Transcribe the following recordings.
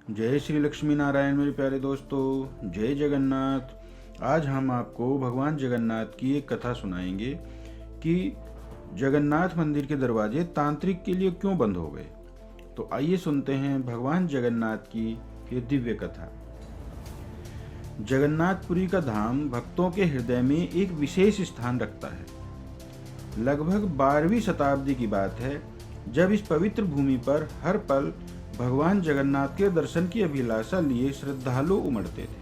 जय श्री लक्ष्मी नारायण मेरे प्यारे दोस्तों, जय जगन्नाथ। आज हम आपको भगवान जगन्नाथ की एक कथा सुनाएंगे कि जगन्नाथ मंदिर के दरवाजे तांत्रिक के लिए क्यों बंद हो गए। तो आइए सुनते हैं भगवान जगन्नाथ की ये दिव्य कथा। जगन्नाथपुरी का धाम भक्तों के हृदय में एक विशेष स्थान रखता है। लगभग 12वीं शताब्दी की बात है, जब इस पवित्र भूमि पर हर पल भगवान जगन्नाथ के दर्शन की अभिलाषा लिए श्रद्धालु उमड़ते थे।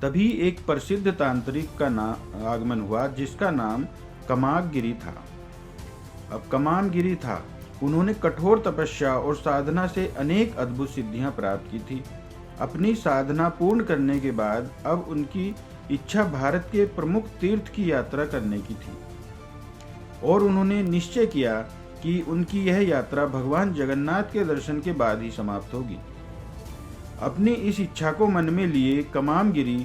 तभी एक प्रसिद्ध तांत्रिक का आगमन हुआ, जिसका नाम कमागगिरी था। अब कमामगिरी था, उन्होंने कठोर तपस्या और साधना से अनेक अद्भुत सिद्धियां प्राप्त की थी। अपनी साधना पूर्ण करने के बाद अब उनकी इच्छा भारत के प्रमुख तीर्थ की यात्रा करने की थी और उन्होंने निश्चय किया कि उनकी यह यात्रा भगवान जगन्नाथ के दर्शन के बाद ही समाप्त होगी। अपनी इस इच्छा को मन में लिए कमामगिरी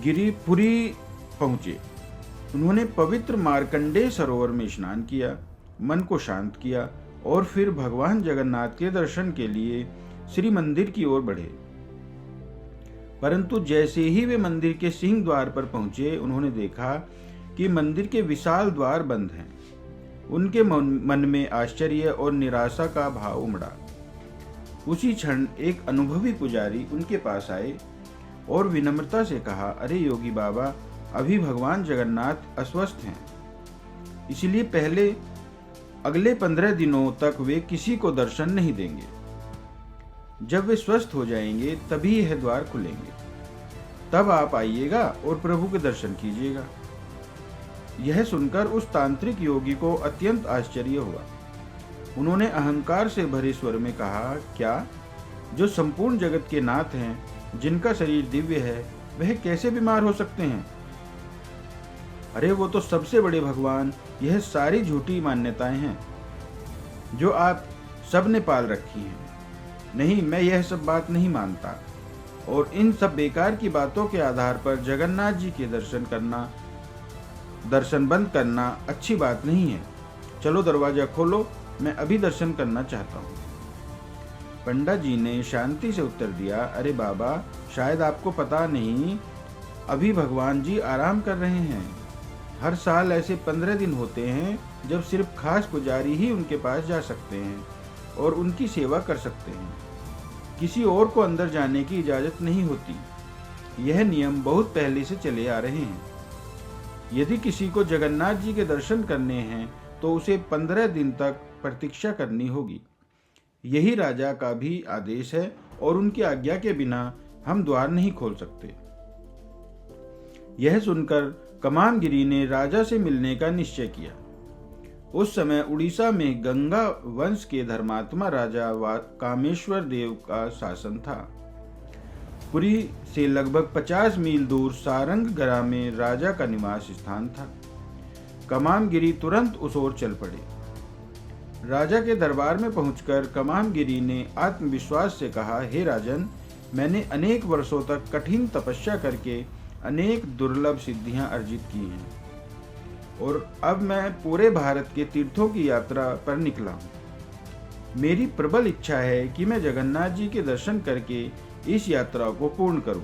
गिरिपुरी पहुंचे। उन्होंने पवित्र मार्कंडेय सरोवर में स्नान किया, मन को शांत किया और फिर भगवान जगन्नाथ के दर्शन के लिए श्री मंदिर की ओर बढ़े। परंतु जैसे ही वे मंदिर के सिंह द्वार पर पहुंचे, उन्होंने देखा कि मंदिर के विशाल द्वार बंद हैं। उनके मन में आश्चर्य और निराशा का भाव उमड़ा। उसी क्षण एक अनुभवी पुजारी उनके पास आए और विनम्रता से कहा, अरे योगी बाबा, अभी भगवान जगन्नाथ अस्वस्थ हैं, इसलिए अगले 15 दिनों तक वे किसी को दर्शन नहीं देंगे। जब वे स्वस्थ हो जाएंगे तभी यह द्वार खुलेंगे, तब आप आइएगा और प्रभु के दर्शन कीजिएगा। यह सुनकर उस तांत्रिक योगी को अत्यंत आश्चर्य हुआ। उन्होंने अहंकार से भरे स्वर में कहा, क्या जो संपूर्ण जगत के नाथ हैं, जिनका शरीर दिव्य है, वह कैसे बीमार हो सकते हैं? अरे वो तो सबसे बड़े भगवान, यह सारी झूठी मान्यताएं हैं जो आप सब ने पाल रखी हैं। नहीं, मैं यह सब बात नहीं मानता और इन सब बेकार की बातों के आधार पर जगन्नाथ जी के दर्शन बंद करना अच्छी बात नहीं है। चलो दरवाजा खोलो, मैं अभी दर्शन करना चाहता हूँ। पंडा जी ने शांति से उत्तर दिया, अरे बाबा, शायद आपको पता नहीं, अभी भगवान जी आराम कर रहे हैं। हर साल ऐसे 15 दिन होते हैं जब सिर्फ खास पुजारी ही उनके पास जा सकते हैं और उनकी सेवा कर सकते हैं। किसी और को अंदर जाने की इजाज़त नहीं होती। यह नियम बहुत पहले से चले आ रहे हैं। यदि किसी को जगन्नाथ जी के दर्शन करने हैं तो उसे 15 दिन तक प्रतीक्षा करनी होगी। यही राजा का भी आदेश है और उनकी आज्ञा के बिना हम द्वार नहीं खोल सकते। यह सुनकर कमामगिरी ने राजा से मिलने का निश्चय किया। उस समय उड़ीसा में गंगा वंश के धर्मात्मा राजा कामेश्वर देव का शासन था। पुरी से लगभग 50 मील दूर सारंगगरा में राजा का निवास स्थान था। कमामगिरी तुरंत उस ओर चल पड़े। राजा के दरबार में पहुंचकर कमामगिरी ने आत्मविश्वास से कहा, हे राजन, मैंने अनेक वर्षों तक कठिन तपस्या करके अनेक दुर्लभ सिद्धियां अर्जित की हैं और अब मैं पूरे भारत के तीर्थों की यात्रा पर निकला हूँ। मेरी प्रबल इच्छा है कि मैं जगन्नाथ जी के दर्शन करके इस यात्रा को पूर्ण करूं,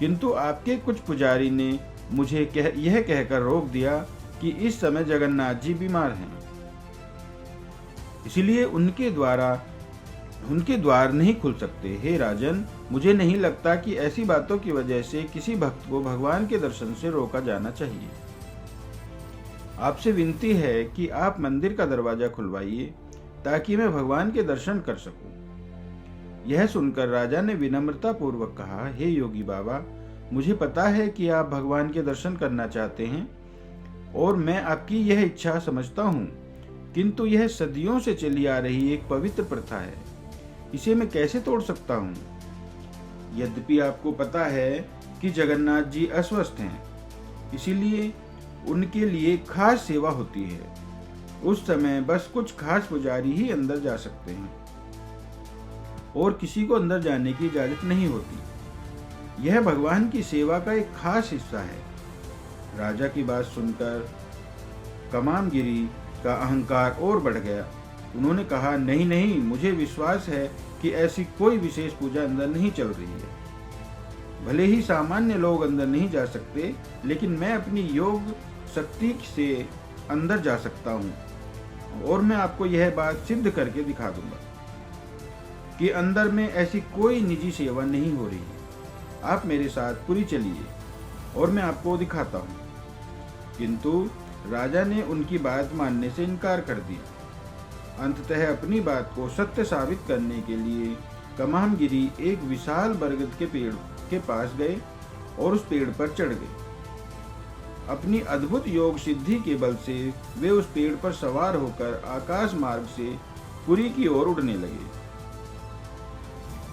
किंतु आपके कुछ पुजारी ने मुझे यह कहकर रोक दिया कि इस समय जगन्नाथ जी बीमार हैं, इसलिए उनके द्वार नहीं खुल सकते। हे राजन, मुझे नहीं लगता कि ऐसी बातों की वजह से किसी भक्त को भगवान के दर्शन से रोका जाना चाहिए। आपसे विनती है कि आप मंदिर का दरवाजा खुलवाइए ताकि मैं भगवान के दर्शन कर सकूं। यह सुनकर राजा ने विनम्रता पूर्वक कहा, हे योगी बाबा, मुझे पता है कि आप भगवान के दर्शन करना चाहते हैं और मैं आपकी यह इच्छा समझता हूँ, किंतु यह सदियों से चली आ रही एक पवित्र प्रथा है, इसे मैं कैसे तोड़ सकता हूँ? यद्यपि आपको पता है कि जगन्नाथ जी अस्वस्थ हैं, इसीलिए उनके लिए खास सेवा होती है। उस समय बस कुछ खास पुजारी ही अंदर जा सकते हैं और किसी को अंदर जाने की इजाजत नहीं होती। यह भगवान की सेवा का एक खास हिस्सा है। राजा की बात सुनकर कमामगिरी का अहंकार और बढ़ गया। उन्होंने कहा, नहीं नहीं, मुझे विश्वास है कि ऐसी कोई विशेष पूजा अंदर नहीं चल रही है। भले ही सामान्य लोग अंदर नहीं जा सकते, लेकिन मैं अपनी योग शक्ति से अंदर जा सकता हूँ और मैं आपको यह बात सिद्ध करके दिखा दूंगा कि अंदर में ऐसी कोई निजी सेवा नहीं हो रही है। आप मेरे साथ पुरी चलिए और मैं आपको दिखाता हूँ। किंतु राजा ने उनकी बात मानने से इनकार कर दिया। अंततः अपनी बात को सत्य साबित करने के लिए कमामगिरी एक विशाल बरगद के पेड़ के पास गए और उस पेड़ पर चढ़ गए। अपनी अद्भुत योग सिद्धि के बल से वे उस पेड़ पर सवार होकर आकाश मार्ग से पुरी की ओर उड़ने लगे।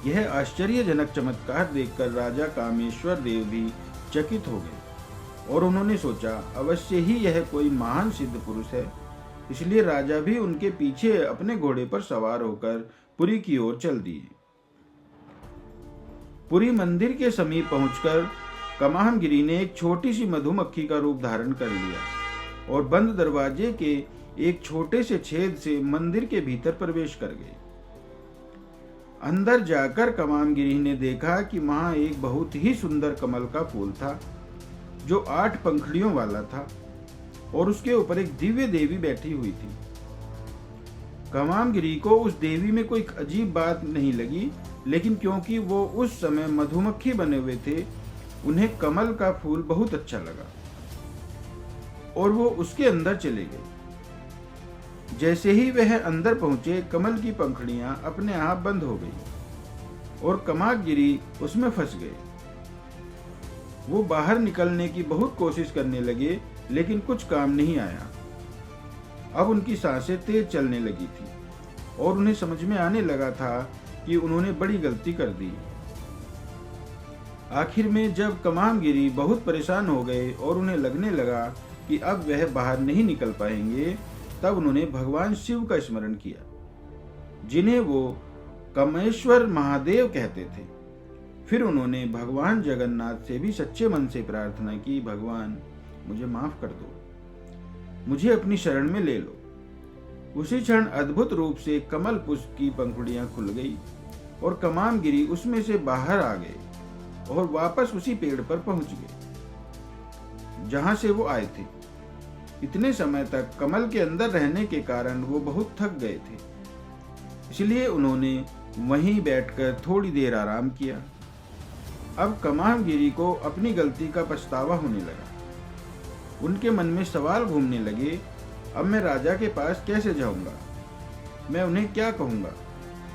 यह आश्चर्यजनक चमत्कार देखकर राजा कामेश्वर देव भी चकित हो गए और उन्होंने सोचा, अवश्य ही यह कोई महान सिद्ध पुरुष है। इसलिए राजा भी उनके पीछे अपने घोड़े पर सवार होकर पुरी की ओर चल दिए। पुरी मंदिर के समीप पहुंचकर कमामगिरी ने एक छोटी सी मधुमक्खी का रूप धारण कर लिया और बंद दरवाजे के एक छोटे से छेद से मंदिर के भीतर प्रवेश कर गए। अंदर जाकर कमामगिरी ने देखा कि वहां एक बहुत ही सुंदर कमल का फूल था जो 8 पंखुड़ियों वाला था और उसके ऊपर एक दिव्य देवी बैठी हुई थी। कमामगिरी को उस देवी में कोई अजीब बात नहीं लगी, लेकिन क्योंकि वो उस समय मधुमक्खी बने हुए थे, उन्हें कमल का फूल बहुत अच्छा लगा और वो उसके अंदर चले गए। जैसे ही वह अंदर पहुंचे, कमल की पंखुड़ियां अपने आप बंद हो गई और कमामगिरी उसमें फंस गए। वो बाहर निकलने की बहुत कोशिश करने लगे, लेकिन कुछ काम नहीं आया। अब उनकी सांसें तेज चलने लगी थी और उन्हें समझ में आने लगा था कि उन्होंने बड़ी गलती कर दी। आखिर में जब कमामगिरी बहुत परेशान हो गए और उन्हें लगने लगा कि अब वह बाहर नहीं निकल पाएंगे, तब उन्होंने भगवान शिव का स्मरण किया, जिन्हें वो कामेश्वर महादेव कहते थे। फिर उन्होंने भगवान जगन्नाथ से भी सच्चे मन से प्रार्थना की, भगवान मुझे माफ कर दो, मुझे अपनी शरण में ले लो। उसी क्षण अद्भुत रूप से कमल पुष्प की पंखुड़ियां खुल गई और कमामगिरी उसमें से बाहर आ गए और वापस उसी पेड़ पर पहुंच गए जहां से वो आए थे। इतने समय तक कमल के अंदर रहने के कारण वो बहुत थक गए थे, इसलिए उन्होंने वहीं बैठकर थोड़ी देर आराम किया। अब कमामगिरी को अपनी गलती का पछतावा होने लगा। उनके मन में सवाल घूमने लगे, अब मैं राजा के पास कैसे जाऊंगा, मैं उन्हें क्या कहूंगा।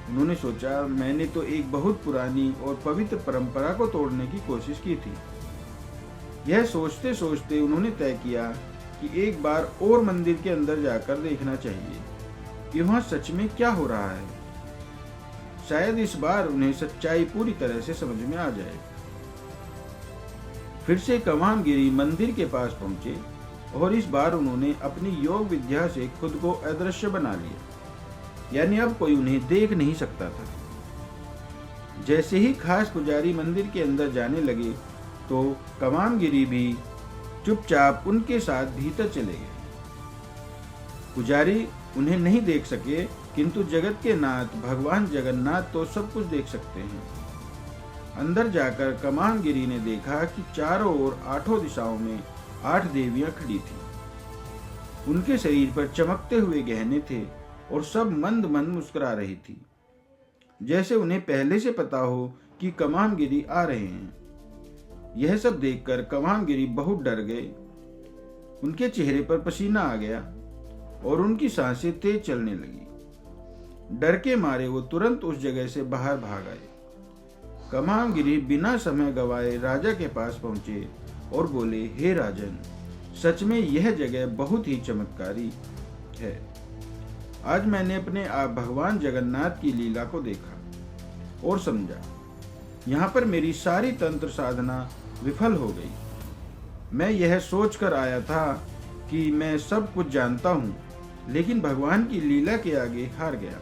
उन्होंने सोचा, मैंने तो एक बहुत पुरानी और पवित्र परंपरा को तोड़ने की कोशिश की थी। यह सोचते सोचते उन्होंने तय किया कि एक बार और मंदिर के अंदर जाकर देखना चाहिए कि वहां सच में क्या हो रहा है। शायद इस बार उन्हें सच्चाई पूरी तरह से समझ में आ जाए। फिर से कमामगिरी मंदिर के पास पहुंचे और इस बार उन्होंने अपनी योग विद्या से खुद को अदृश्य बना लिया, यानी अब कोई उन्हें देख नहीं सकता था। जैसे ही खास पुजारी मंदिर के अंदर जाने लगे तो कमामगिरी भी चुपचाप उनके साथ भीतर चले गए। पुजारी उन्हें नहीं देख सके, किंतु जगत के नाथ भगवान जगन्नाथ तो सब कुछ देख सकते हैं। अंदर जाकर कमामगिरी ने देखा कि चारों ओर 8 दिशाओं में 8 देवियां खड़ी थीं। उनके शरीर पर चमकते हुए गहने थे और सब मंद मंद मुस्कुरा रही थी, जैसे उन्हें पहले से पता हो कि कमामगिरी आ रहे हैं। यह सब देखकर कमामगिरी बहुत डर गए। उनके चेहरे पर पसीना आ गया और उनकी सांसें तेज चलने लगी। डर के मारे वो तुरंत उस जगह से बाहर भाग आए। कमामगिरी बिना समय गवाए राजा के पास पहुंचे और बोले, हे राजन, सच में यह जगह बहुत ही चमत्कारी है। आज मैंने अपने आप भगवान जगन्नाथ की लीला को देखा और समझा। यहाँ पर मेरी सारी तंत्र साधना विफल हो गई। मैं यह सोचकर आया था कि मैं सब कुछ जानता हूँ, लेकिन भगवान की लीला के आगे हार गया।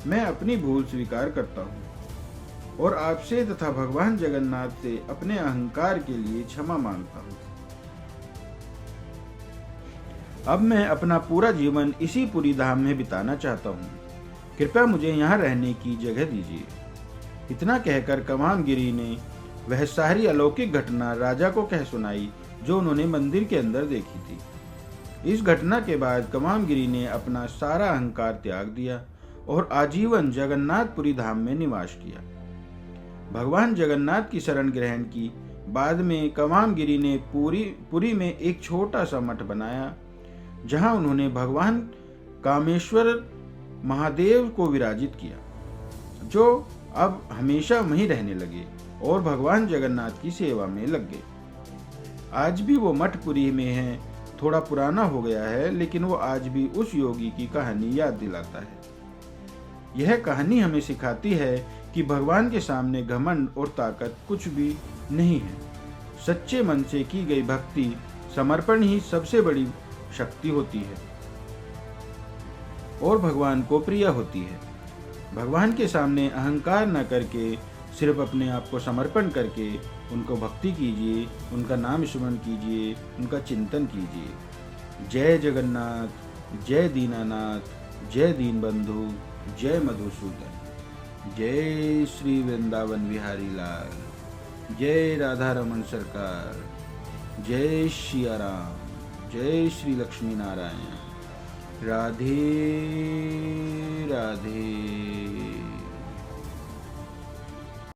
मैं अपनी भूल स्वीकार करता हूँ और आपसे तथा भगवान जगन्नाथ से अपने अहंकार के लिए क्षमा मांगता हूँ। अब मैं अपना पूरा जीवन इसी पुरी धाम में बिताना चाहता हूँ। कृपया मुझे यहाँ रहने की जगह दीजिए। इतना कहकर कमामगिरी ने वह सारी अलौकिक घटना राजा को कह सुनाई जो उन्होंने मंदिर के अंदर देखी थी। इस घटना के बाद कमामगिरी ने अपना सारा अहंकार त्याग दिया और आजीवन जगन्नाथपुरी धाम में निवास किया। भगवान जगन्नाथ की शरण ग्रहण की बाद में कमामगिरी ने पुरी में एक छोटा सा मठ बनाया, जहां उन्होंने भगवान कामेश्वर महादेव को विराजित किया, जो अब हमेशा वहीं रहने लगे और भगवान जगन्नाथ की सेवा में लग गए। आज भी वो मठ पुरी में है। थोड़ा पुराना हो गया है, लेकिन वो आज भी उस योगी की कहानी याद दिलाता है। यह कहानी हमें सिखाती है कि भगवान के सामने घमंड और ताकत कुछ भी नहीं है। सच्चे मन से की गई भक्ति, समर्पण ही सबसे बड़ी शक्ति होती है और भगवान को प्रिय होती है। भगवान के सामने अहंकार न करके सिर्फ अपने आप को समर्पण करके उनको भक्ति कीजिए, उनका नाम स्मरण कीजिए, उनका चिंतन कीजिए। जय जगन्नाथ, जय दीनानाथ, जय दीनबंधु, जय मधुसूदन, जय श्री वृंदावन बिहारी लाल, जय राधा रमन सरकार, जय सिया राम, जय श्री लक्ष्मी नारायण। राधे राधे।